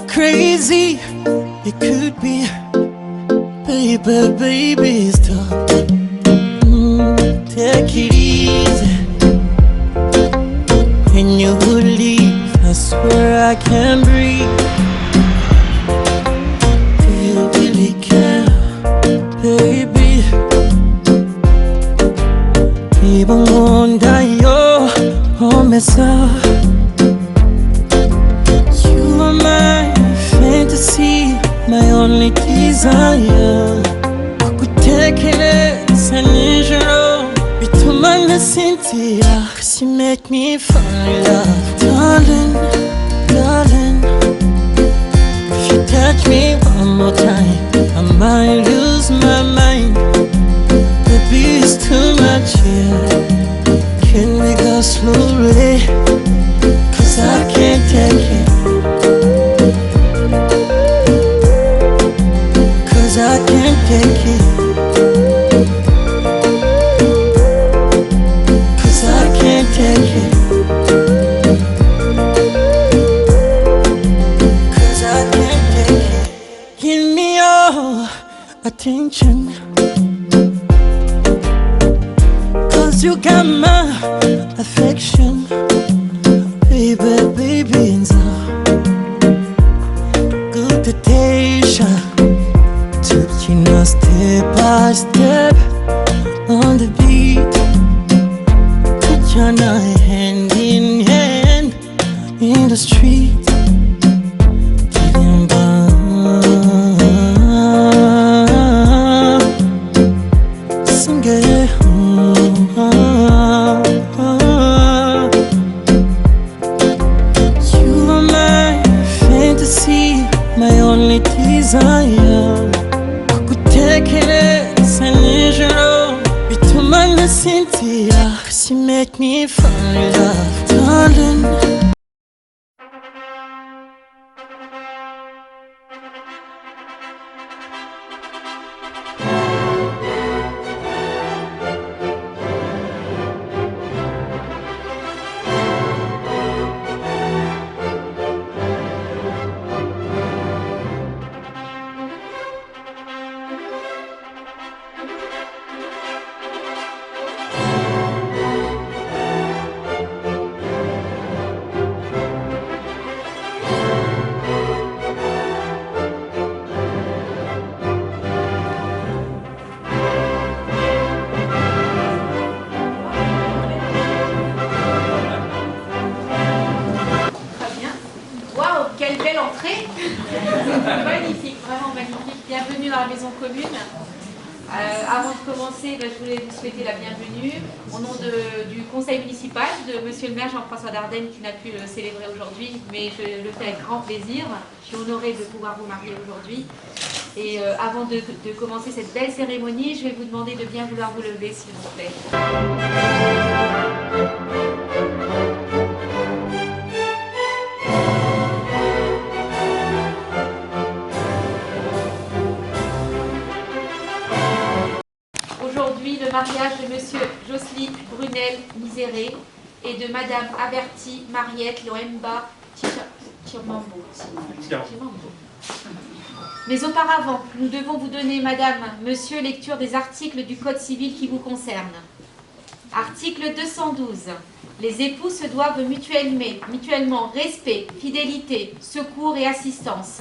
Crazy it could be, baby, stop. Take it easy. When you leave, I swear I can't breathe. Do you really care, baby? Even one day you're a mess up. You are my fantasy, my only desire. Kutekereza nijoro bituma nasinzira, 'cause you make me fall in love. Darling, darling, if you touch me one more time, I might lose my mind. Baby, it's too much here. Can we go slowly? 'Cause I can't take it. I can't take it. 'Cause I can't take it. 'Cause I can't take it. Give me your attention, 'cause you got my affection. Baby, and so good to taste. Taking us step by step on the beat. Put your hand in hand in the street. Getting by. Sing it. You are my fantasy, my only desire. Kutekereza nijoro bituma nasinzira, 'cause you make me fall in love. Darling, magnifique, vraiment magnifique. Bienvenue dans la maison commune. Avant de commencer, je voulais vous souhaiter la bienvenue au nom du conseil municipal, de monsieur le maire Jean-François Dardenne qui n'a pu le célébrer aujourd'hui, mais je le fais avec grand plaisir. Je suis honorée de pouvoir vous marier aujourd'hui. Et avant de commencer cette belle cérémonie, je vais vous demander de bien vouloir vous lever, s'il vous plaît. Aujourd'hui, le mariage de monsieur Jocely Brunel Miséré et de madame Averti Mariette Loemba Tirmambo. Mais auparavant, nous devons vous donner, madame, monsieur, lecture des articles du Code civil qui vous concernent. Article 212. Les époux se doivent mutuellement respect, fidélité, secours et assistance.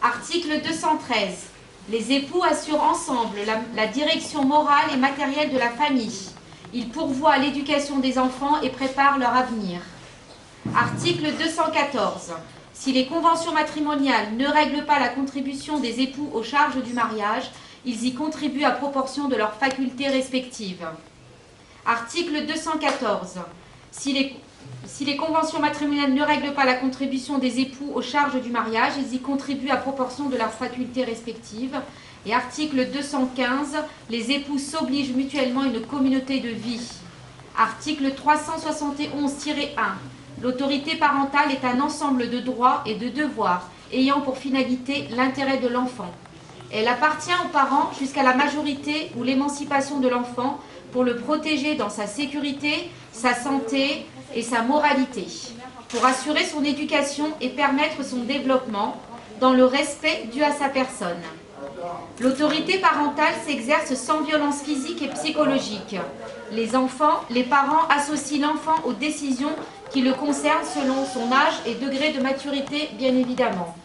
Article 213. Les époux assurent ensemble la direction morale et matérielle de la famille. Ils pourvoient à l'éducation des enfants et préparent leur avenir. Article 214. Si les conventions matrimoniales ne règlent pas la contribution des époux aux charges du mariage, ils y contribuent à proportion de leurs facultés respectives. Article 214. Si les conventions matrimoniales ne règlent pas la contribution des époux aux charges du mariage, ils y contribuent à proportion de leurs facultés respectives. Et article 215, les époux s'obligent mutuellement à une communauté de vie. Article 371-1, L'autorité parentale est un ensemble de droits et de devoirs ayant pour finalité l'intérêt de l'enfant. Elle appartient aux parents jusqu'à la majorité ou l'émancipation de l'enfant pour le protéger dans sa sécurité, sa santé et sa moralité, pour assurer son éducation et permettre son développement dans le respect dû à sa personne. L'autorité parentale s'exerce sans violence physique et psychologique. Les parents associent l'enfant aux décisions qui le concernent selon son âge et degré de maturité, bien évidemment.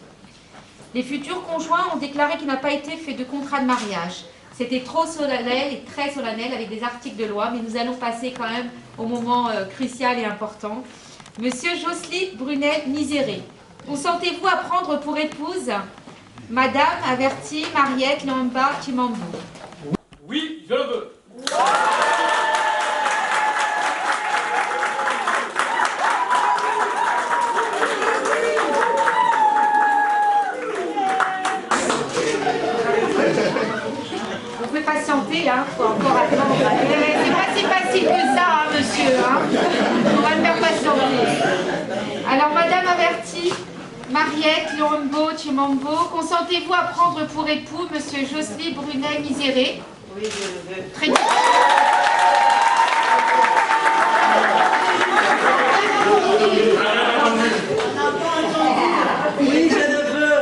Les futurs conjoints ont déclaré qu'il n'a pas été fait de contrat de mariage. C'était trop solennel et très solennel avec des articles de loi, mais nous allons passer quand même au moment crucial et important. Monsieur Jocelyne Brunet-Miséré, consentez-vous à prendre pour épouse Madame Averti Mariette Lamba Chimambou? Oui, je le veux. Vous pouvez patienter, hein, faut encore attendre. C'est pas si facile que ça, hein, monsieur. Hein. On va le faire patienter. Alors, Madame Averti Mariette Lombo Chimambo, consentez-vous à prendre pour époux Monsieur Jocelyne Brunet-Miséré? Oui, je le veux. Très bien. Oui, je le veux.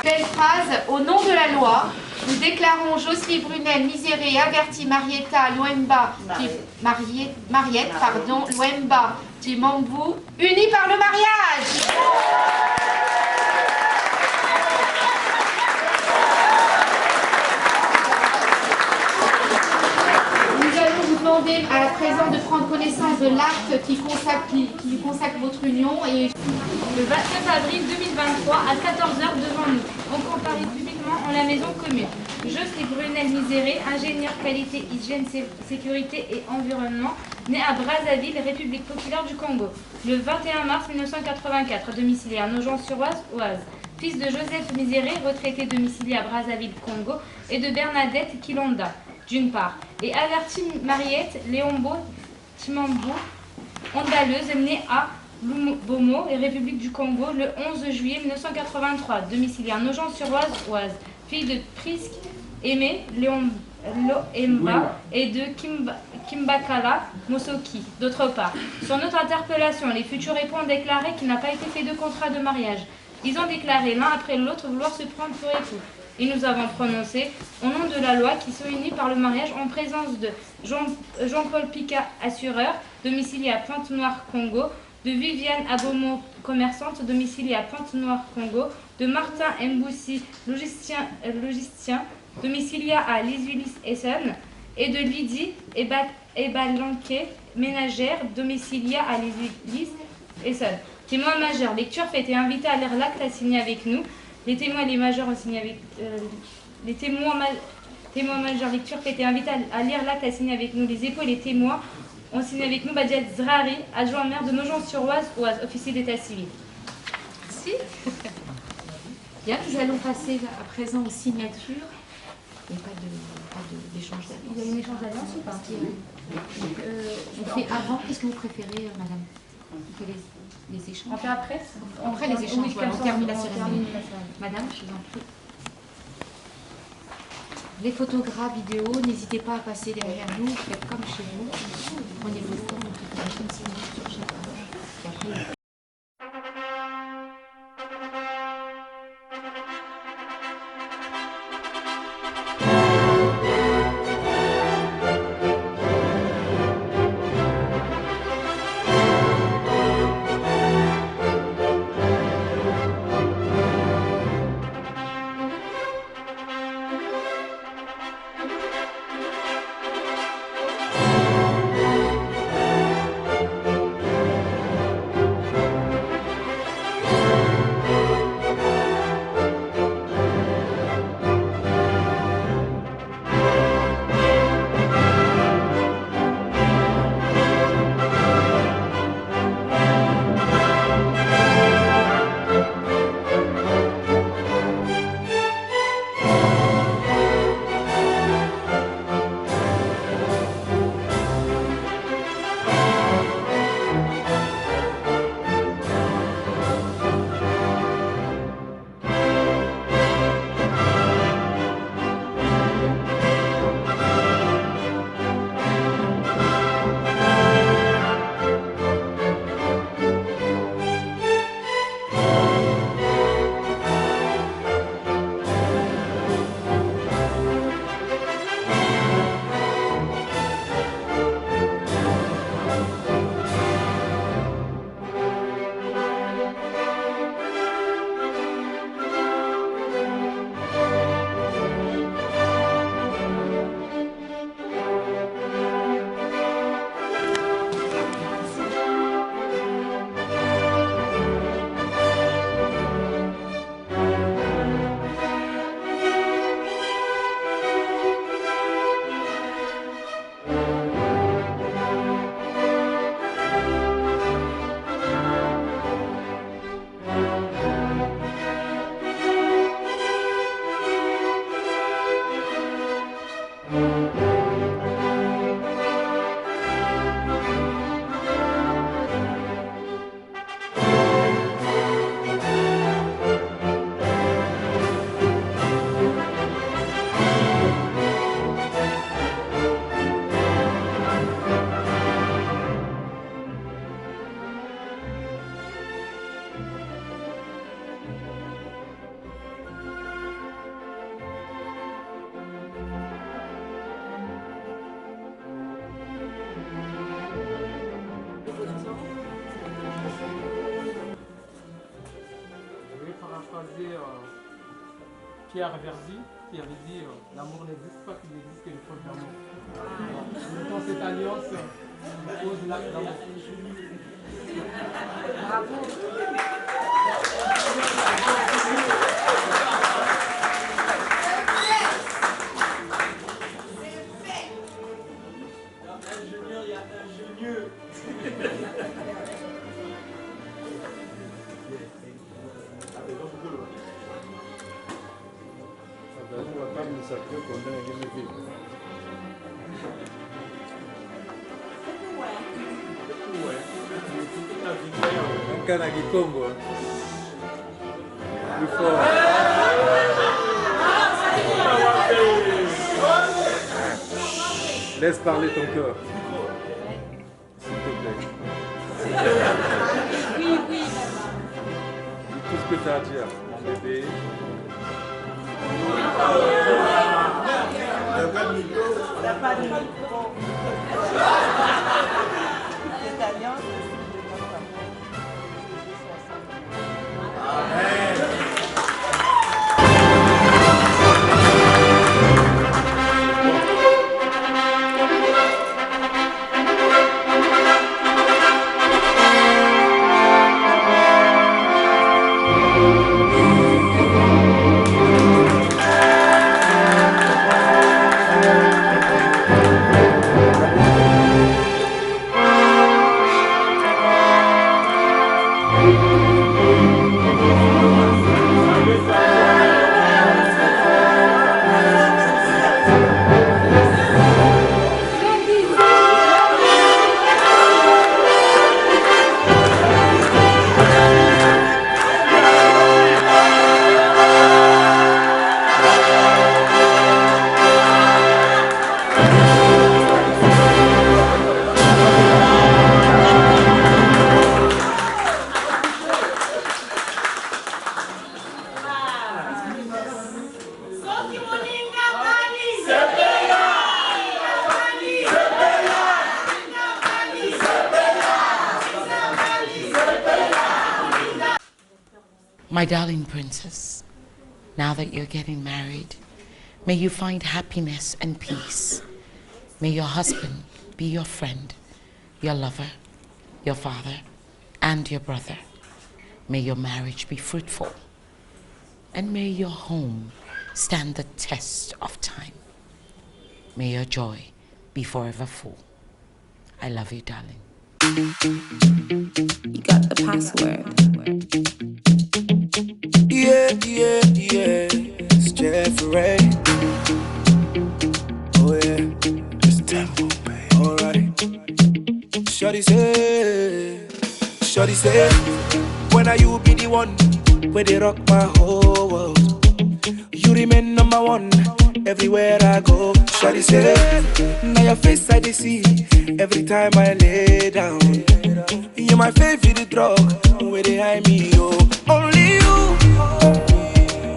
Belle phrase. Au nom de la loi, nous déclarons Jocelyne Brunet-Miséré averti Marietta Loemba Mariette, Loemba Chimambu, unis par le mariage. Nous allons vous demander à présent de prendre connaissance de l'acte qui consacre votre union et Le 29 avril 2023 à 14 h devant nous, on comparait publiquement en la maison commune. Jocelyne Brunet-Miséré, ingénieur qualité, hygiène, sécurité et environnement, né à Brazzaville, République populaire du Congo, le 21 mars 1984, domicilié à Nogent-sur-Oise, Oise. Fils de Joseph Miséré, retraité domicilié à Brazzaville, Congo, et de Bernadette Kilonda, d'une part, et Averti Mariette Léombo Chimambu, andaleuse, née à Lubomo et République du Congo le 11 juillet 1983, domicilié à Nogent-sur-Oise, Oise, fille de Prisk Aimé Loemba et de Kimbakala Mosoki. D'autre part, sur notre interpellation, les futurs époux ont déclaré qu'il n'a pas été fait de contrat de mariage. Ils ont déclaré l'un après l'autre vouloir se prendre pour époux. Et nous avons prononcé, au nom de la loi, qui sont unis par le mariage en présence de Jean-Paul Pica, assureur, domicilié à Pointe-Noire, Congo, de Viviane Abomo, commerçante, domiciliée à Pointe-Noire, Congo, de Martin Mboussi, logistien, domicilié à Lisulis-Essen, et de Lydie Ebalanke, ménagère, domiciliée à Lisulis-Essen. Témoin majeur, lecture fait et invité à lire l'acte à signer avec nous. Les témoins et les majeurs ont signé avec... les témoins majeurs, lecture fait et invité à lire l'acte à signer avec nous. Les époux et les témoins ont signé avec nous Badiat Zrari, adjoint maire de Nogent-sur-Oise, officier d'état civil. Merci. Bien, nous allons passer à présent aux signatures. Il n'y a pas d'échange d'alliance. Il y a une échange d'alliance ou pas? On fait avant, qu'est-ce que vous préférez, madame? On fait les échanges? On fait après? Après les échanges, oui, voilà, on termine la cérémonie. la cérémonie. Madame, je vous en prie. Les photographes vidéo, n'hésitez pas à passer derrière nous, faites comme chez vous. Prenez vos temps, on fait une signature chaque page. Et après, Pierre Verzi qui avait dit l'amour n'existe pas, qu'il n'existe que les fautes d'amour. Mettons cette alliance pose l'acte d'amour. Ingénieur, il y a ingénieux. Kana Kikongo. Plus fort. Laisse parler ton cœur. S'il te plaît. Oui, oui. Dis tout ce que tu as à dire, mon bébé. La famille. Cette alliance, c'est de notre amour. My darling princess, now that you're getting married, may you find happiness and peace. May your husband be your friend, your lover, your father, and your brother. May your marriage be fruitful, and may your home stand the test of time. May your joy be forever full. I love you, darling. You got the password. Yeah, yeah, yeah, it's Jeffrey. Oh yeah, it's tempo, baby. Alright. Shorty say, when are you be the one where they rock my whole world? You remain number one everywhere I go. Shorty say, now your face I dey see every time I lay down. You're my favorite drug, where they hide me, oh. Only you,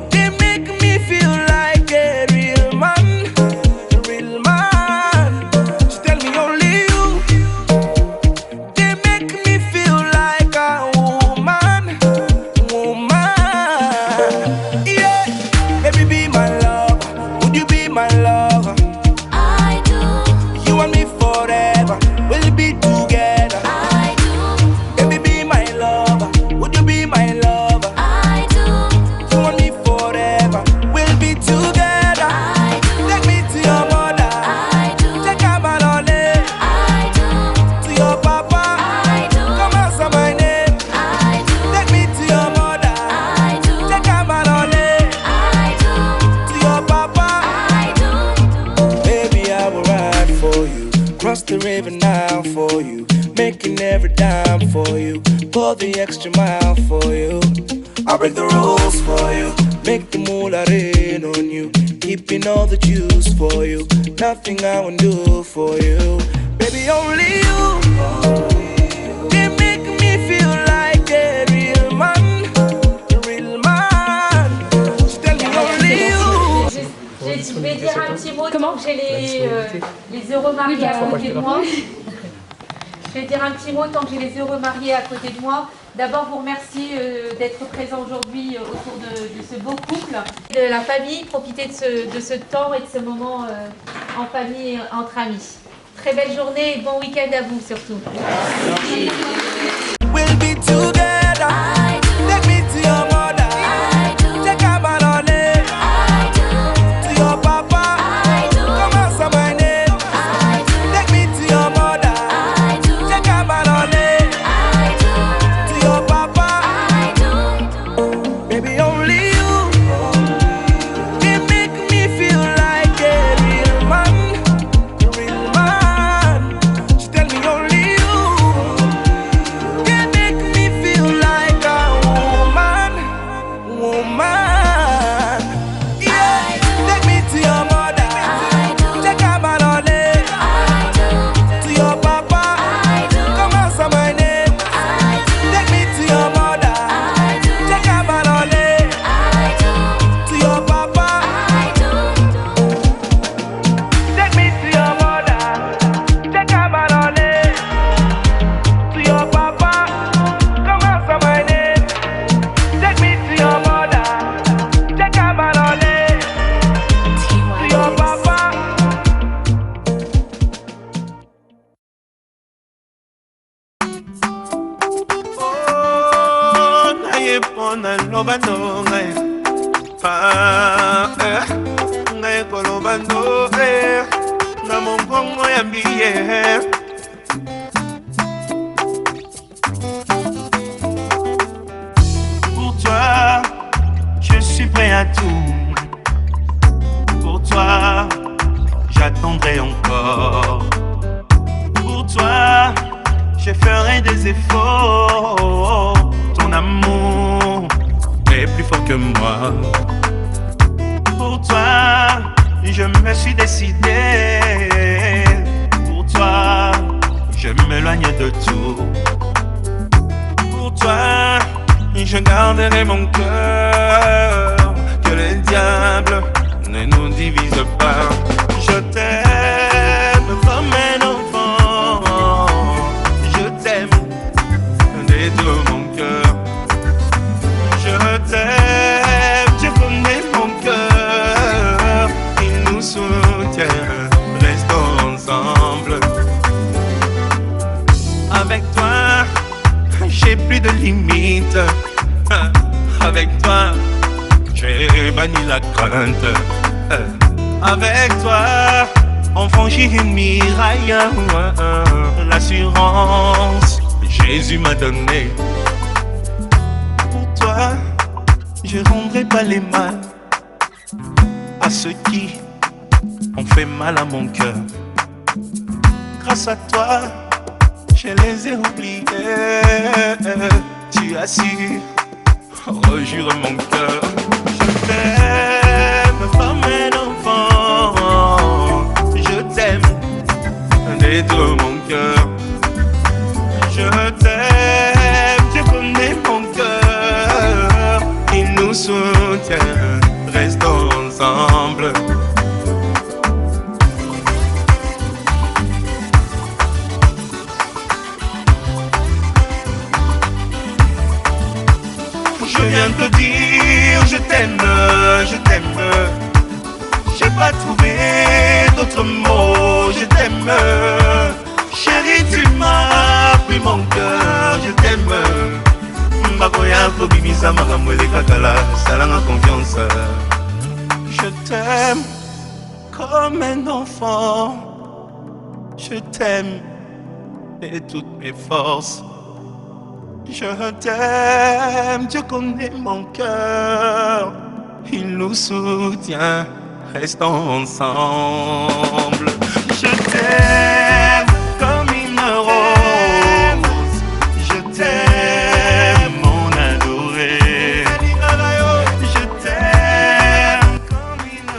they make me feel like a real man, a real man. Just tell me only you, they make me feel like a woman, woman. Yeah, baby be my love, would you be my lover? I do. You and me forever, we'll be together. I do. Baby be my lover, would you be my lover? I do. You and me forever, we'll be together. I do. Take me to your mother, I do. take her malole. I do. To your papa, I do. come answer my name. I do. Take me to your mother, I do. take her malole. I do. To your papa, I do. baby I will ride for you, cross the river now for you, making every dime for you, go the extra mile for you. I'll break the rules for you, make the moolah rain on you, keeping all the juice for you, nothing I won't do for you. Baby, only you, they make me feel like a real man, a real man. Just tell me only you. Je vais dire un petit mot tant que j'ai les heureux mariés à côté de moi. Je vais dire un petit mot tant que j'ai les heureux mariés à côté de moi. D'abord, vous remercier d'être présents aujourd'hui autour de ce beau couple, de la famille, profiter de ce temps et de ce moment en famille, entre amis. Très belle journée et bon week-end à vous surtout. We'll be together. Take me to your mother. Take a baloney. To your papa. Come answer my name. Take me to your mother. Take a baloney. To your papa. Baby, only you can make me feel like a real man. A real man. She tell me only you can make me feel like a woman. Woman. Yeah. Take me to your mother. Take a baloney. To your papa. Come answer my name. Take me to your mother. Take a baloney. To your papa. Take me to your mother. Take a baloney. To your papa. Come answer my name. Take me to your mother. Take a baloney. To your papa. Oh, naye pona loba no ngaye ngaye koloba no na mongongo ya mbiye. Pour toi, je suis prêt à tout. Pour toi, j'attendrai encore. Pour toi, je ferai des efforts. Ton amour est plus fort que moi. Pour toi, je me suis décidé. Pour toi, je m'éloigne de tout. Pour toi, je garderai mon cœur. Que le diable ne nous divise pas. Je t'aime comme un enfant. Je t'aime de tout mon cœur. Je t'aime, tu connais mon cœur. Il nous soutient, restons ensemble. Avec toi, j'ai plus de limites. Avec toi, j'ai banni la crainte. Avec toi, on franchit une miraille. L'assurance, Jésus m'a donné. Pour toi, je rendrai pas les mal à ceux qui ont fait mal à mon cœur. Grâce à toi, je les ai oubliés. Tu as su rejure mon cœur. Je t'aime comme un enfant. Je t'aime de tout mon cœur. Je t'aime, tu connais mon cœur. Il nous soutient, restons ensemble. Je viens te dire, je t'aime, je t'aime. J'ai pas trouvé d'autres mots, je t'aime. Chérie, tu m'as pris mon cœur, je t'aime. Makoya kobimisa makambo elekakala, salanga confiance. Je t'aime comme un enfant. Je t'aime de toutes mes forces. Je t'aime, Dieu connaît mon cœur. Il nous soutient, restons ensemble. Je t'aime comme une rose. Je t'aime, mon adoré. Je t'aime comme une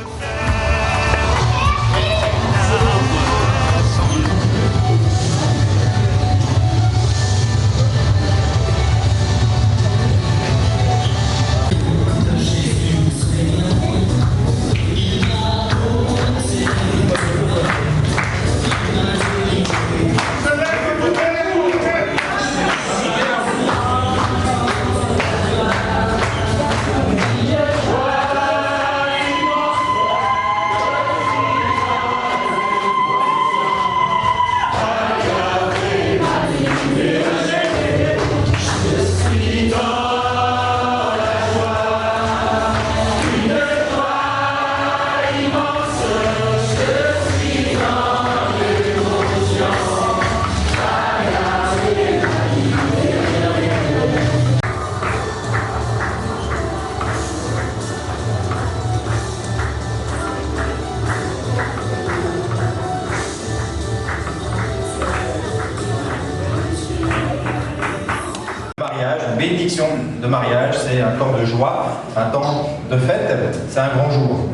bénédiction de mariage, c'est un temps de joie, un temps de fête, c'est un grand jour.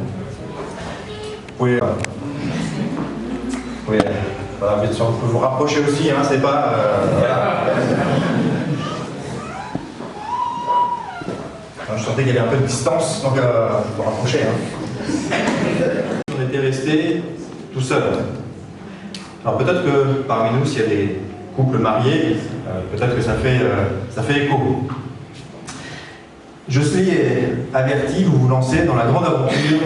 Oui, voilà, bien sûr, vous pouvez vous rapprocher aussi, hein, c'est pas... voilà. Je sentais qu'il y avait un peu de distance, donc je me rapprochais. Hein. On était restés tout seuls. Alors peut-être que parmi nous, s'il y a des couples mariés, peut-être que ça fait écho. Jocelyne est avertie, vous vous lancez dans la grande aventure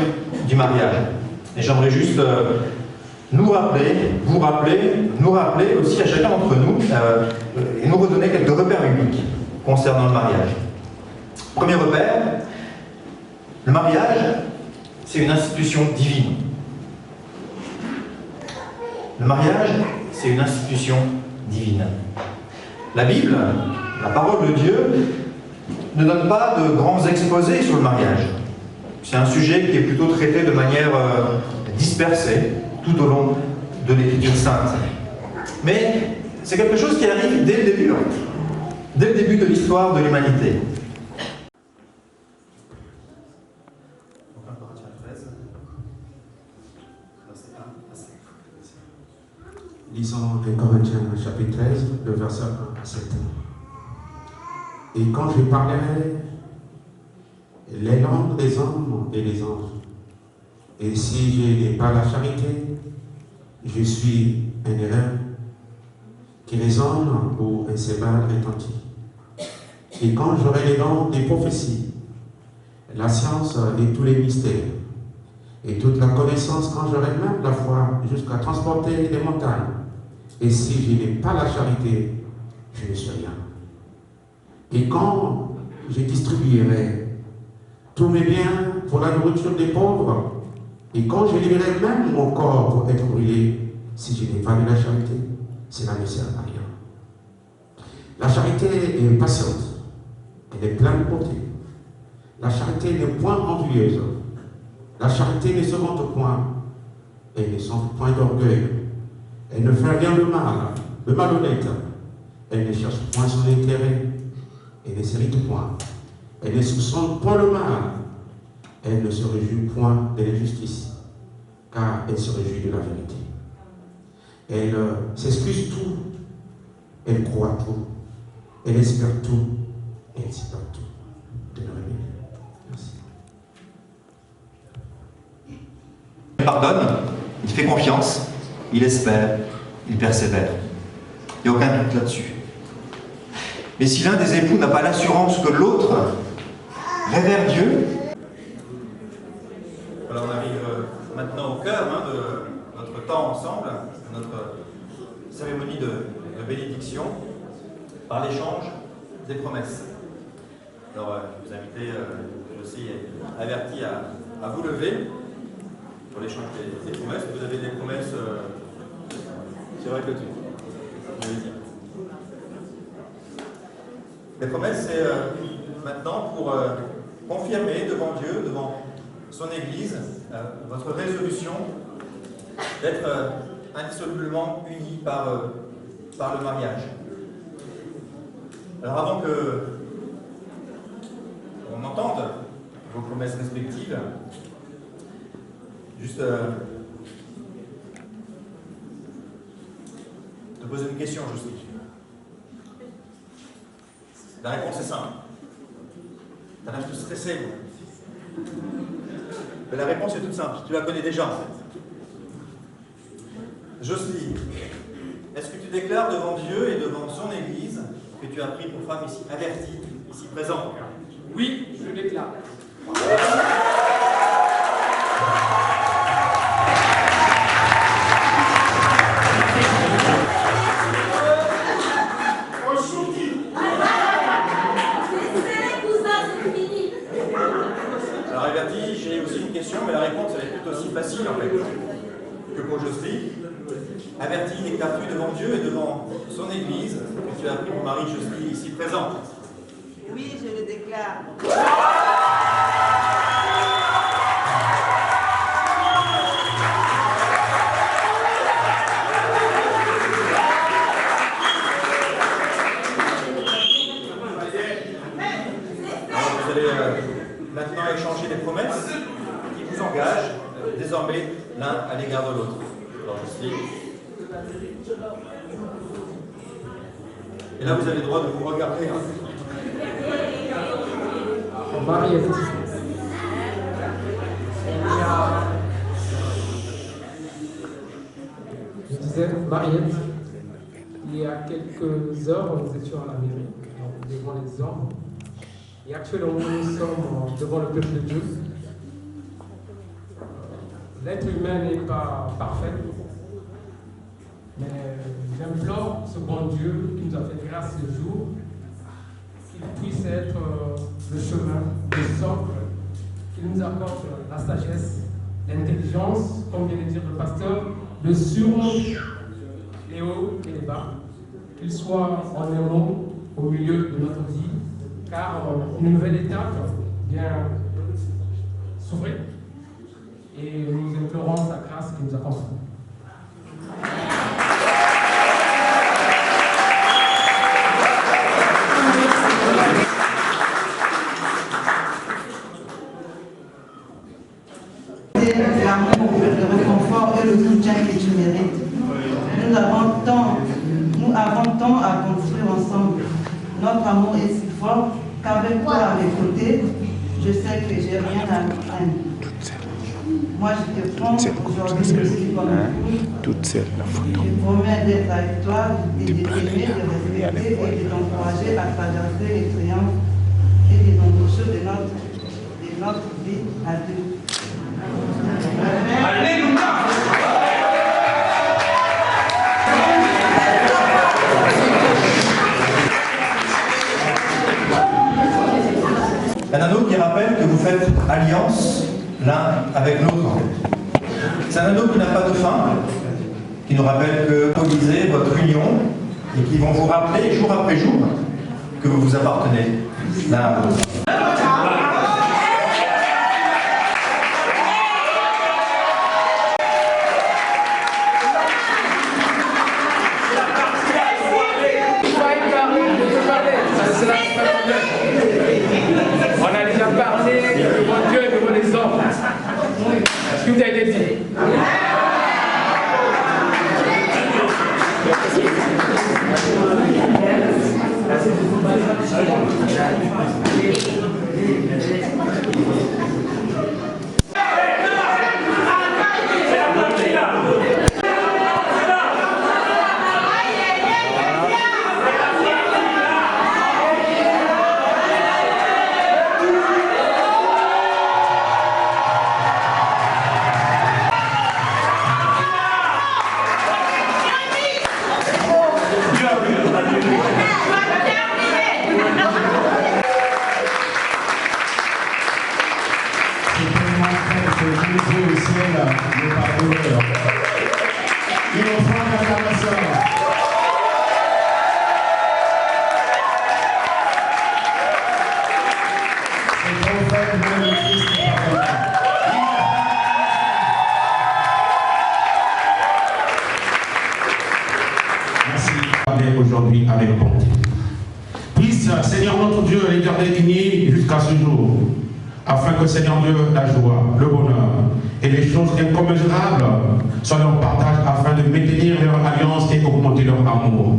du mariage. Et j'aimerais juste nous rappeler, vous rappeler, nous rappeler aussi à chacun d'entre nous et nous redonner quelques repères bibliques concernant le mariage. Premier repère, le mariage, c'est une institution divine. Le mariage, c'est une institution divine. La Bible, la parole de Dieu, ne donne pas de grands exposés sur le mariage. C'est un sujet qui est plutôt traité de manière dispersée tout au long de l'Écriture sainte. Mais c'est quelque chose qui arrive dès le début de l'histoire de l'humanité. Lisons 1 Corinthiens chapitre 13, le verset 1 à 7. Et quand je parlerai les langues des hommes et des anges, et si je n'ai pas la charité, je suis un erreur qui résonne ou un cymbale retentit. Et quand j'aurai les dons des prophéties, la science et tous les mystères, et toute la connaissance, quand j'aurai même la foi jusqu'à transporter des montagnes, et si je n'ai pas la charité, je ne suis rien. Et quand je distribuerai tous mes biens pour la nourriture des pauvres, et quand je livrerai même mon corps pour être brûlé, si je n'ai pas de la charité, cela ne sert à rien. La charité est patiente, elle est pleine de beauté. La charité n'est point envieuse. La charité ne se vante point, elle ne s'enfle point d'orgueil. Elle ne fait rien de mal, de malhonnête. Elle ne cherche point son intérêt. Elle ne s'irrite point. Elle ne soupçonne point le mal. Elle ne se réjouit point de l'injustice, car elle se réjouit de la vérité. Elle s'excuse tout. Elle croit tout. Elle espère tout. Elle espère tout. De la vérité. Merci. Il pardonne, il fait confiance, il espère, il persévère. Il n'y a aucun doute là-dessus. Mais si l'un des époux n'a pas l'assurance que l'autre révère Dieu, alors on arrive maintenant au cœur de notre temps ensemble, notre cérémonie de bénédiction, par l'échange des promesses. Alors je vous invite, je suis aussi averti à vous lever pour l'échange des promesses. Vous avez des promesses, c'est vrai que je vais dire. Les promesses, c'est maintenant pour confirmer devant Dieu, devant son Église, votre résolution d'être indissolublement unis par le mariage. Alors avant que on entende vos promesses respectives, juste te poser une question, Jocelyne. La réponse est simple. T'as l'air de stresser, moi. Mais la réponse est toute simple. Tu la connais déjà, en fait. Jocelyne, est-ce que tu déclares devant Dieu et devant son Église que tu as pris pour femme ici avertie, ici présente? Oui, je déclare. Alors averti, j'ai aussi une question, mais la réponse elle est tout aussi facile en fait que pour Jocelyne. Averti, déclares-tu devant Dieu et devant son Église que tu as pris pour mari Jocelyne ici présente? Oui, je le déclare. Et là, vous avez le droit de vous regarder. Mariette. Je disais, Mariette, il y a quelques heures, nous étions à la mairie, donc devant les hommes. Et actuellement, nous sommes devant le peuple de Dieu. L'être humain n'est pas parfait, mais j'implore ce bon Dieu qui nous a fait grâce ce jour, qu'il puisse être le chemin, le socle, qu'il nous apporte la sagesse, l'intelligence, comme vient de dire le pasteur, de surmonter les hauts et les bas, qu'il soit en amont au milieu de notre vie, car une nouvelle étape vient s'ouvrir et nous implorons sa grâce qui nous accompagne. L'amour, le réconfort et le soutien que tu mérites. Nous avons tant à construire ensemble. Notre amour est si fort qu'avec toi à mes côtés, je sais que j'ai rien à craindre. Moi, je te prends aujourd'hui aussi comme épouse. Je promets d'être avec toi, de t'aimer, de respecter et de t'encourager à traverser les triomphes et les embûches de notre vie à deux. Un anneau qui rappelle que vous faites alliance l'un avec l'autre. C'est un anneau qui n'a pas de fin, qui nous rappelle que vous symbolisez votre union et qui vont vous rappeler jour après jour que vous vous appartenez l'un à l'autre. On a déjà parlé devant Dieu et devant les hommes. Ce qui vous a été dit. Aujourd'hui avec bonté. Puisse Seigneur notre Dieu les garder unis jusqu'à ce jour, afin que Seigneur Dieu, la joie, le bonheur et les choses incommensurables soient leur partage, afin de maintenir leur alliance et augmenter leur amour.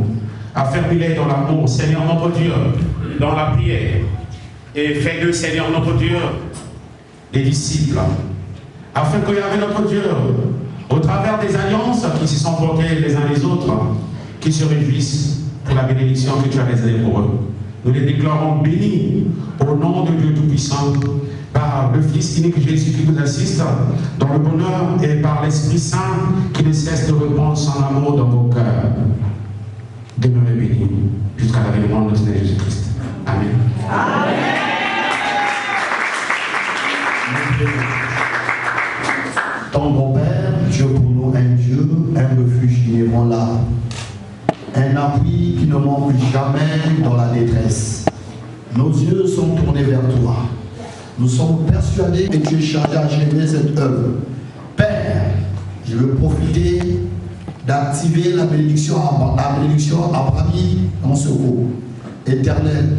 Affermis-les dans l'amour, Seigneur notre Dieu, dans la prière, et fais-le, Seigneur notre Dieu, des disciples, afin que avec notre Dieu, au travers des alliances qui se sont portées les uns les autres, qui se réjouissent pour la bénédiction que tu as réservée pour eux. Nous les déclarons bénis au nom de Dieu Tout-Puissant, par le Fils unique Jésus qui nous assiste dans le bonheur et par l'Esprit Saint qui ne cesse de répandre son amour dans vos cœurs. Demeurez bénis jusqu'à l'avènement de notre Seigneur Jésus-Christ. Amen. Amen. Ton bon Père, Dieu pour nous, un Dieu, un refuge inébranlable, un appui qui ne manque jamais dans la détresse. Nos yeux sont tournés vers toi. Nous sommes persuadés que tu es chargé à gérer cette œuvre. Père, je veux profiter d'activer la bénédiction Abraham en secours. Éternel,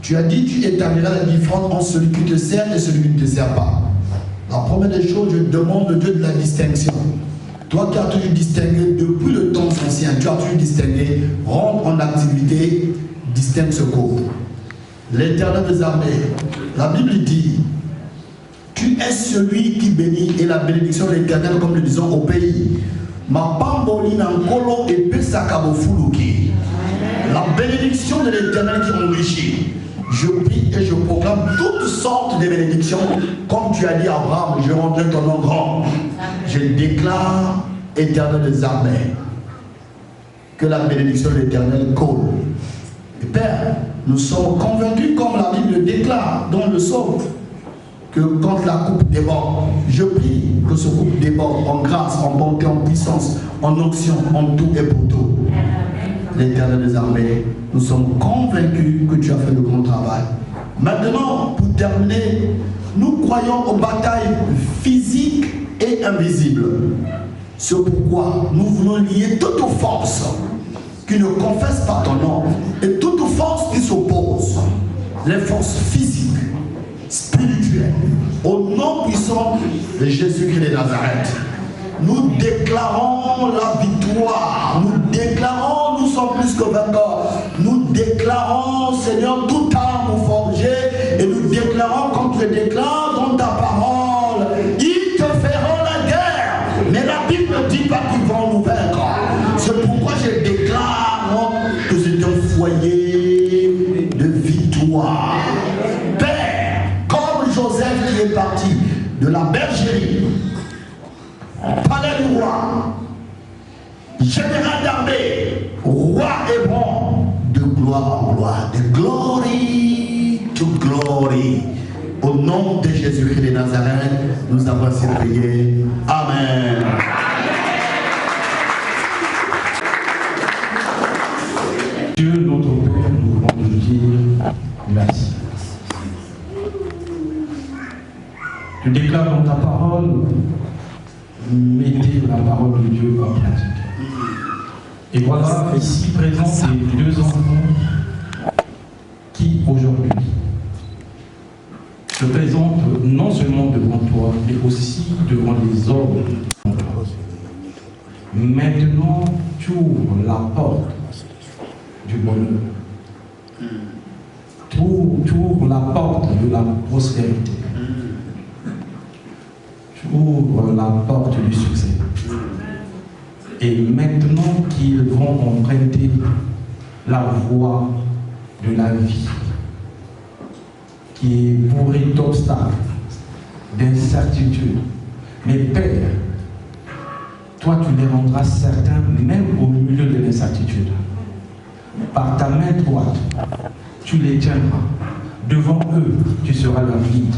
tu as dit que tu établiras la différence entre celui qui te sert et celui qui ne te sert pas. La première des choses, je demande au Dieu de la distinction. Toi qui as toujours distingué, depuis le temps ancien, tu as toujours distingué, rentre en activité, distingue secours. L'Éternel des armées, la Bible dit, tu es celui qui bénit et la bénédiction de l'Éternel, comme nous disons au pays. Ma pambolina nkolo et pesakabo fuluki. La bénédiction de l'Éternel qui enrichit. Je prie et je proclame toutes sortes de bénédictions. Comme tu as dit à Abraham, je rendrai ton nom grand. Je déclare, Éternel des armées, que la bénédiction de l'Éternel coule. Et Père, nous sommes convaincus, comme la Bible le déclare dans le psaume, que quand la coupe déborde, je prie que ce coupe déborde en grâce, en bonté, en puissance, en onction, en tout et pour tout. L'Éternel des armées, nous sommes convaincus que tu as fait le grand travail. Maintenant, pour terminer, nous croyons aux batailles physiques et invisibles. C'est pourquoi nous voulons lier toutes forces qui ne confessent pas ton nom et toutes forces qui s'opposent, les forces physiques, spirituelles, au nom puissant de Jésus-Christ de Nazareth. Nous déclarons la victoire, nous déclarons, nous sommes plus que vainqueurs, nous déclarons, Seigneur, toute arme forgée, et nous déclarons, comme tu le déclares dans ta parole, ils te feront la guerre, mais la Bible ne dit pas qu'ils vont nous vaincre. C'est pourquoi je déclare que c'est un foyer de victoire. Père, comme Joseph qui est parti de la bergerie, palais du roi, général d'armée, roi et bon, de gloire en gloire, de glory to glory. Au nom de Jésus-Christ de Nazareth, nous avons ainsi prié. Amen. Dieu notre Père, nous voulons te dire merci. Tu déclares dans ta parole, mettez la parole de Dieu en pratique. Et voilà ici présents ces deux enfants qui aujourd'hui se présentent non seulement devant toi, mais aussi devant les hommes. Maintenant, tu ouvres la porte du bonheur. Tu ouvres la porte de la prospérité. Tu ouvres la porte du succès. Et maintenant qu'ils vont emprunter la voie de la vie, qui est bourrée d'obstacles, d'incertitudes, mais Père, toi tu les rendras certains même au milieu de l'incertitude. Par ta main droite, tu les tiendras. Devant eux, tu seras leur guide.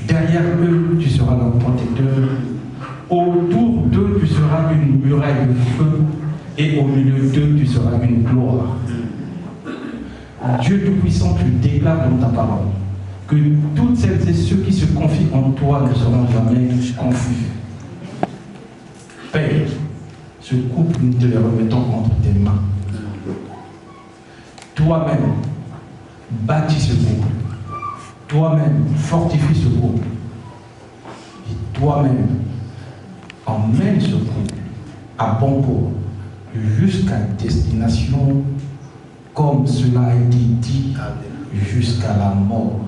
Derrière eux, tu seras leur protecteur. Autour d'eux, tu seras une muraille de feu. Et au milieu d'eux, tu seras une gloire. Dieu Tout-Puissant, tu déclares dans ta parole que toutes celles et ceux qui se confient en toi ne seront jamais confus. Père, ce couple, nous te le remettons entre tes mains. Toi-même, bâtis ce couple. Toi-même, fortifie ce couple. Et toi-même, emmène ce couple à bon port jusqu'à destination, comme cela a été dit, jusqu'à la mort.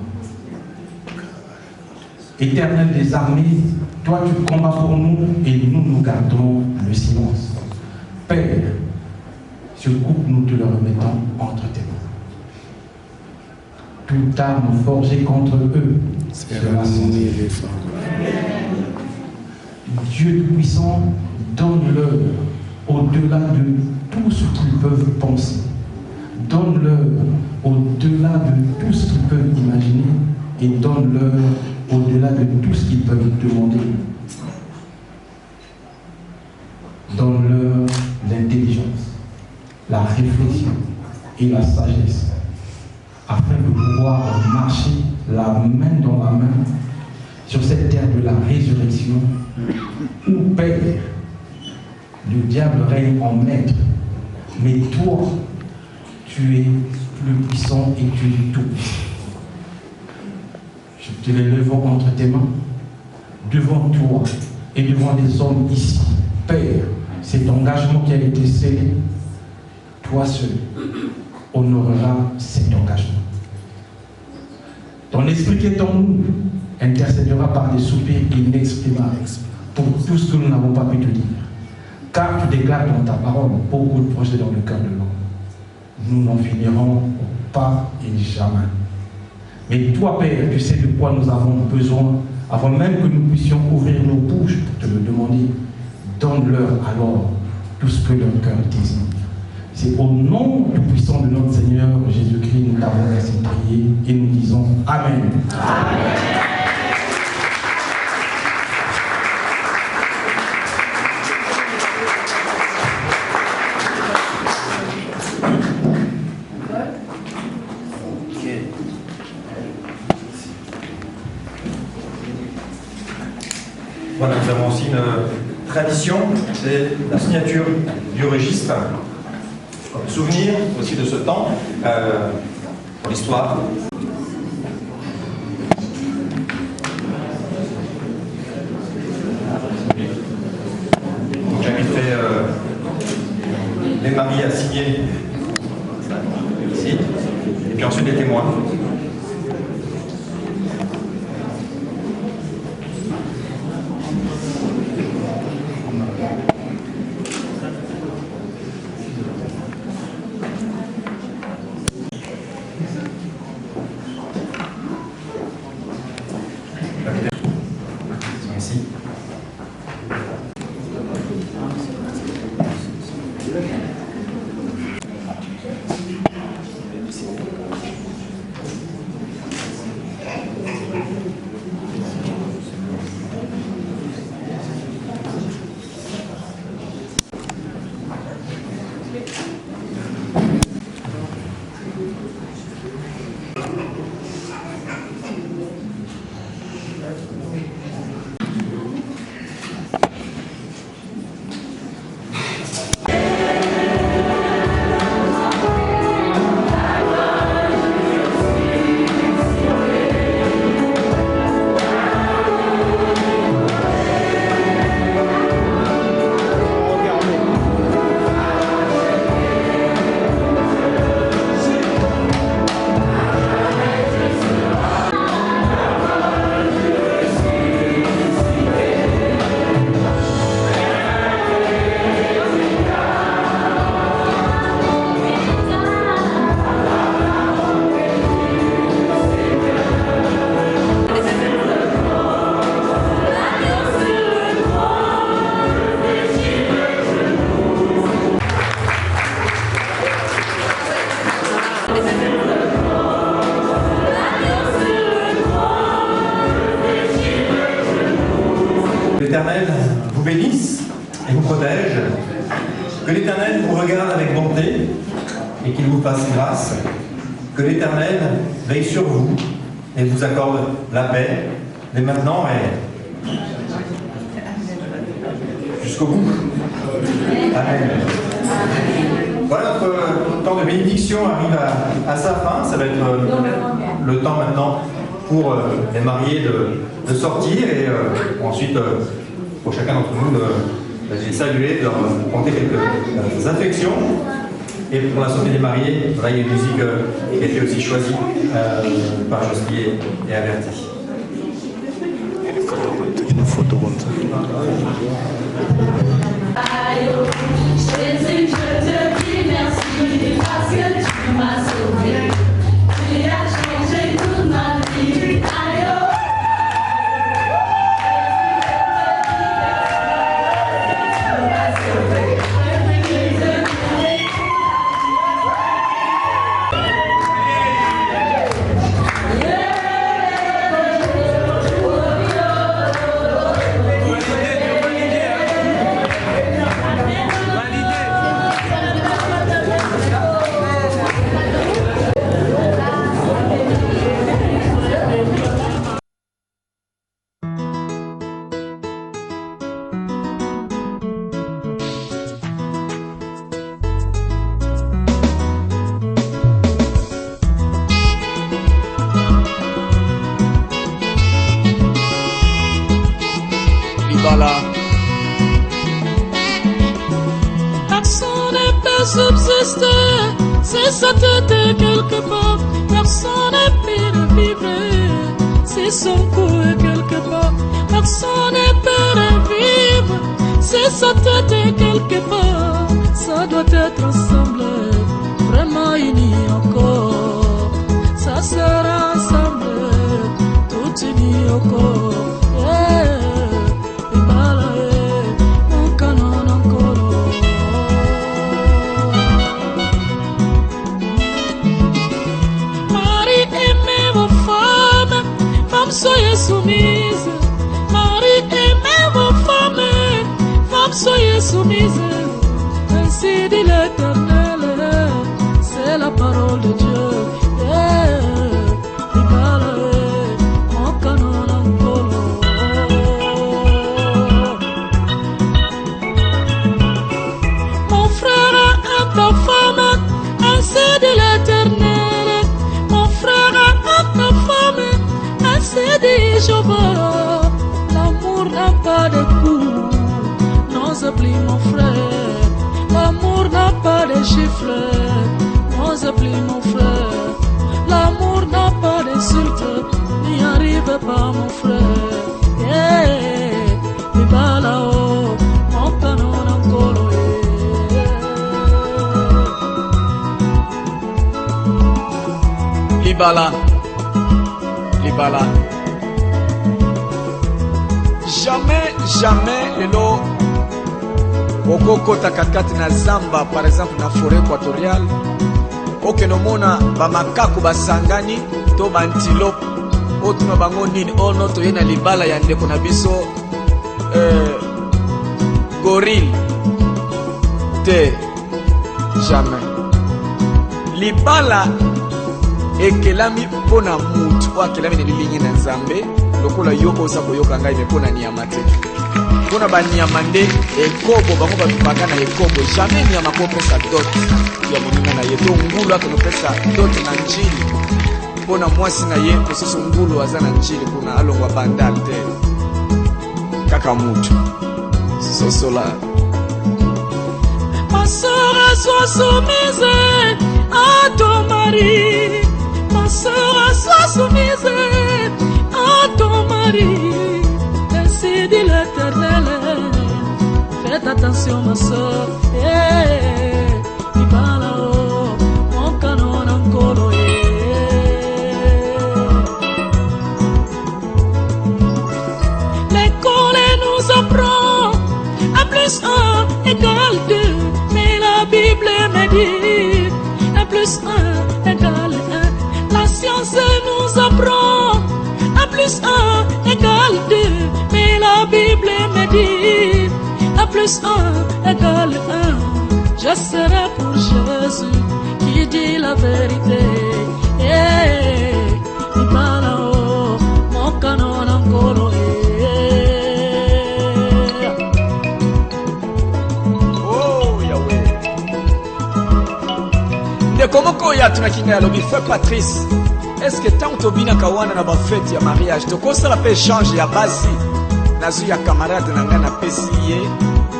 Éternel des armées, toi tu combats pour nous et nous gardons le silence. Père, ce couple, nous te le remettons entre tes mains. Toute arme forgée contre eux sera cessée. Dieu Tout-Puissant, donne-leur au-delà de tout ce qu'ils peuvent penser. Donne-leur au-delà de tout ce qu'ils peuvent imaginer et donne-leur au-delà de tout ce qu'ils peuvent demander. Donne-leur l'intelligence, la réflexion et la sagesse afin de pouvoir marcher la main dans la main sur cette terre de la résurrection où, Père, le diable règne en maître, mais toi, tu es plus puissant et tu es tout. Je te les levons entre tes mains, devant toi et devant les hommes ici Père, cet engagement qui a été scellé, toi seul honoreras cet engagement. Ton esprit qui est en nous intercédera par des soupirs inexprimables pour tout ce que nous n'avons pas pu te dire. Car tu déclares dans ta parole beaucoup de projets dans le cœur de l'homme. Nous n'en finirons pas et jamais. Mais toi, Père, tu sais de quoi nous avons besoin avant même que nous puissions ouvrir nos bouches pour te le demander. Donne-leur alors tout ce que leur cœur désire. C'est au nom tout-puissant de notre Seigneur Jésus-Christ nous l'avons ainsi prié et nous disons Amen. Amen. Voilà, nous avons aussi une tradition, c'est la signature du registre, comme souvenir aussi de ce temps, pour l'histoire. J'inviterai les mariés à signer ici, et puis ensuite les témoins. L'Éternel vous bénisse et vous protège, que l'Éternel vous regarde avec bonté et qu'il vous fasse grâce, que l'Éternel veille sur vous et vous accorde la paix, dès maintenant et jusqu'au bout. Amen. Voilà, notre temps de bénédiction arrive à sa fin. Ça va être le temps maintenant pour les mariés de sortir et ensuite pour chacun d'entre nous de les saluer, de leur compter quelques affections. Et pour la santé des mariés, voilà, il y a une musique qui a été aussi choisie par Josely et Averti. Une photo comme ça. Jésus, je te dis merci parce que tu m'as sauvé. Tu as changé toute ma vie. Validé. subsister. Si sa tête est quelque part, personne n'est pire vivre. Si son cou est quelque part, personne n'est pire vivre. Si sa tête est quelque part, ça doit être ensemble, vraiment unis encore. Ça sera ensemble, tout unis encore. Soyez soumises, Marie, aimez vos femmes, femmes, soyez soumises, ainsi dit l'Éternel, c'est la parole de Dieu. Mon frère aime ta femme, ainsi dit l'Éternel, mon frère aime ta femme. C'est dit Jéhovah, l'amour n'a pas de goût. Non, oublie mon frère, l'amour n'a pas de chiffres. Non, oublie mon frère, l'amour n'a pas d'insulte. N'y arrive pas mon frère. Viva là-haut, mon canon encore. Libala. Libala. Jamais lelo okokota katikati na zamba, par exemple na forêt équatoriale, okenomona bamakaku basangani to bantilope otuna bango nini ono toye na libala ya ndeko na biso gorille te. Jamais. Libala ekelami pona mutu o akelami na lilingi na nzambe lokola yo oza koyoka ngai me pona niyama te. Pona banyama nde ekobo bango babaka na ekobo. Jamais nyama kopesa dot ya moninga na ye to ngulu akonopesa dot na njili pona mwasi na ye kosusu ngulu aza na njili kuna alongwa bandal te kaka mutu sosola. Ma sœur, sois soumise à ton mari. Ma sœur, sois soumise à ton mari. Ainsi dit l'Éternel. Faites attention ma sœur. Ibala, mon canon encore. L'école nous apprend à plus 1 égale 2. Mais la Bible me dit à plus 1 égale 1. La science nous apprend à plus 1 égale 2. Mais la Bible me dit à plus 1 égale 1. Je serai pour Jésus qui dit la vérité. Mon canon encore. Comment koya tunakinga ya lobi feu Patrice. Est-ce que tant tobina kawana na ba fête ya mariage to kosa la pe change ya basi nazu ya camarade na ngana pesi ye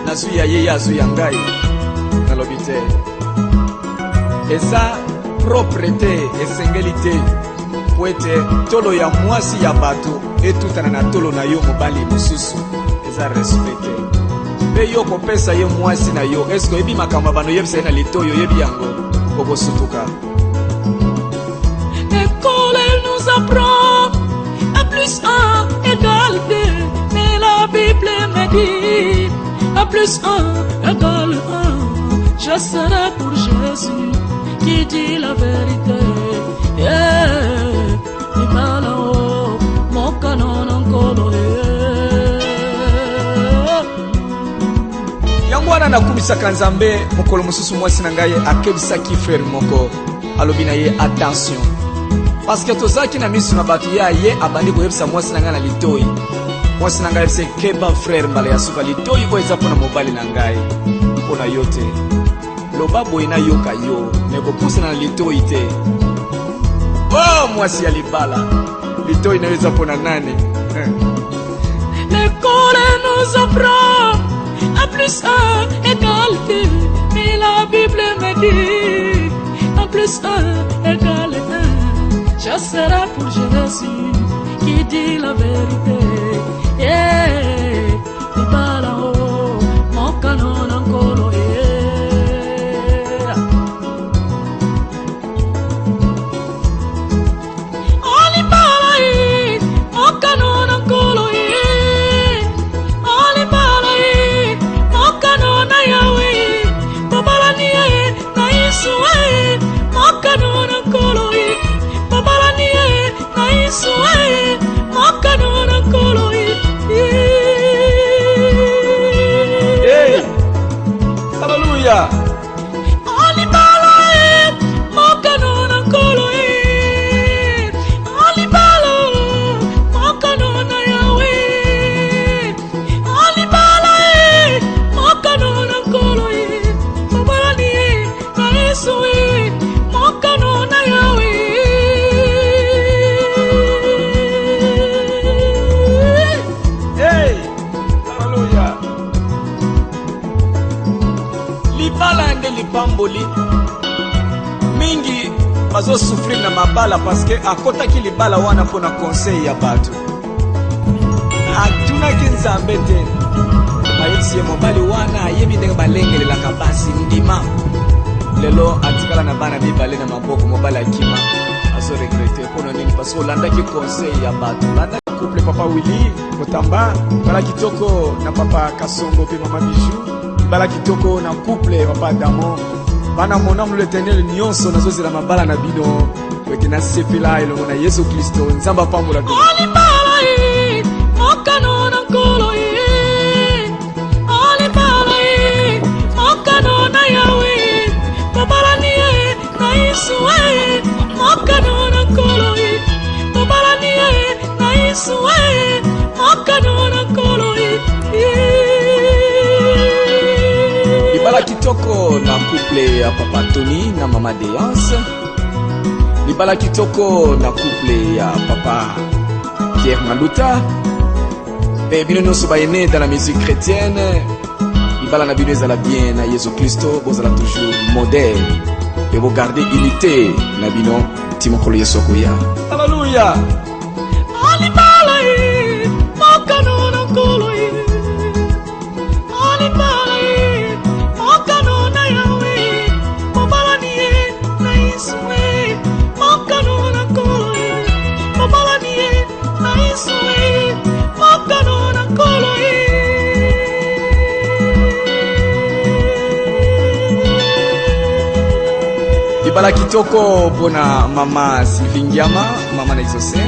nazu ya ye yazu ya ngai na lobi te. Eza propreté esengelité poete tolo ya mwasi ya bato etutana na tolo na yo mobali mususu eza respecté. Pe yo kopesa ye mwasi na yo est-ce que ebi makamba bano yebisa na litoyo yebi yango. L'école nous apprend à plus 1 égale 2. Mais la Bible me dit à plus 1 égale 1. Je serai pour Jésus qui dit la vérité. Mon canon encore. Yangwana na kumisaka nzambe mokolo mususu mwasi na ngai akebisaki frère moko alobi na ye attention parce que tozaki na misu na bato ya ye abandi koyebisa mwasi na ngai na litoi. Mwasi na ngai yebisa keba frère mbala ya suka litoi oyo eza mpona mobali na ngai mpona yo te. Loba boye na yoka yo me kopusana na litoi te. Oh mwasi ya libala litoi na yo eza mpona nani? L'école nous apprend à plus 1 égale 2. Mais la Bible me dit 1 plus 1 égale 1. Je serai pour Jésus qui dit la vérité. Yeah, libala oh, mon canon encore yeah. Oh libala eh, mon canon encore yeah. Oh libala eh, mon canon Yahweh, babala nie na Yesu eh, mon canon encore yeah. Babala nie na Yesu eh, mon canon encore yeah. Hey, hallelujah. Alibala eh, mon canon encore eh. Alibala, mon canon Yahweh. Alibala eh, mon canon encore eh. Babala nie na Yesu eh, mon canon Yahweh. Hey, hallelujah. Libala nde lipamboli mingi bazo souffrir na mabala parce que akotaki libala wana pona conseil ya bato atunaki nzambe te ayebisi ye mobali wana ayebi ndenge balengelelaka basi ndima lelo atikala na bana mibale na maboko mobali akima azo regrete mpona nini parce que olandaki conseil ya bato olandaki couple papa Willy Kotamba bala kitoko na papa Kasongo pe mama Bijou bala kitoko na couple papa Damo bana mon homme l'Éternel nyonso nazozela mabala na bino wete na sepela elongo na Yesu Kristo nzamba pambola bino Alibala eh, mon canon encore eh. Alibala eh, mon canon Yahweh. Babala nie na Yesu eh, mon canon encore eh. Babala nie na Yesu eh, mon canon encore eh. libala kitoko na couple ya papa Tony na mama Déance libala kitoko na couple ya papa Pierre Maluta et bino nyonso bayene dans la musique chrétienne libala na bino ezala bien na Yesu Kristo bozala toujours modèle et vous gardez unité na bino timokolo Yesu akoya haleluya Alibala eh, mon canon encore eh. Alibala eh, mon canon Yahweh. Babala nie na Yesu eh, mon canon encore eh. Babala nie na Yesu eh, mon canon encore libala kitoko pona mama Sylvingiama mama na Isose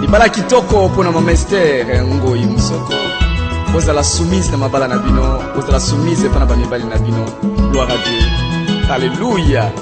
libala kitoko pona mama Esther Ngoyi Musoko bozala soumise na mabala na bino bozala soumise pana ba mibali na bino gloire à Dieu alléluia